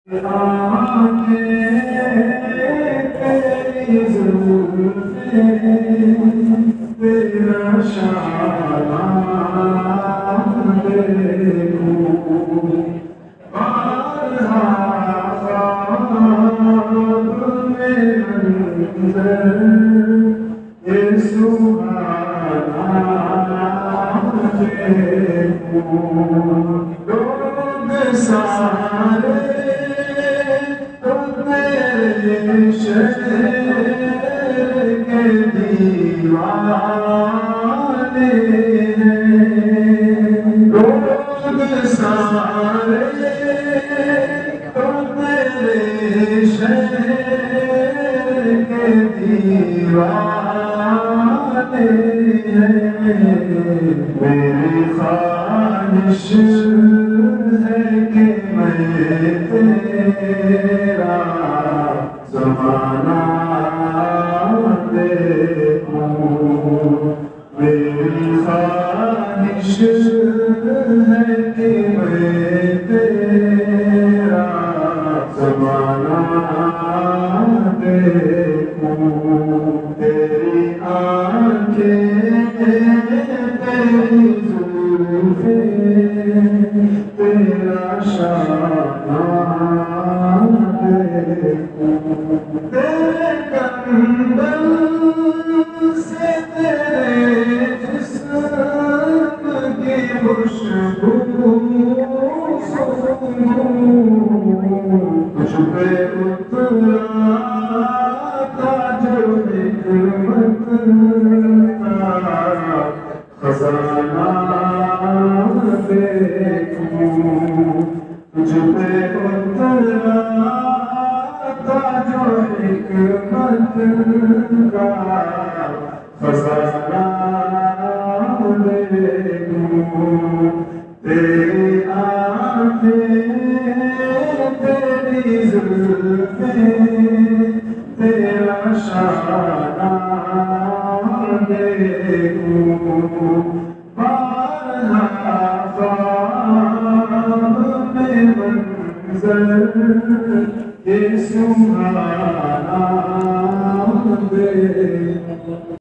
तेरी जुल्फ़ें तेरा शाना देखूं बारहा ख्वाब में मंज़र ये सुहाना देखूं लोग सारे शहर के दीवाने लोग सारे तो तेरे शहर के दीवाने मेरी ख्वाहिश है कि मैं तेरा ज़माना देखूं मेरी ख्वाहिश है कि मैं तेरा ज़माना देखूं तेरी आँखें तेरी जुल्फ़ें तेरा शाना तेरे कंबल से तेरे जिस्म की खुशबू तुझ पे उतरा था जो हिकमत का खजाना देखूं तुझ पे उतरा जो हिकमत का खजाना देखूं तेरी आँखें तेरी जुल्फ़ें तेरा शाना देखूं बारहा ख्वाब में मंज़र ये सुहाना देखूं।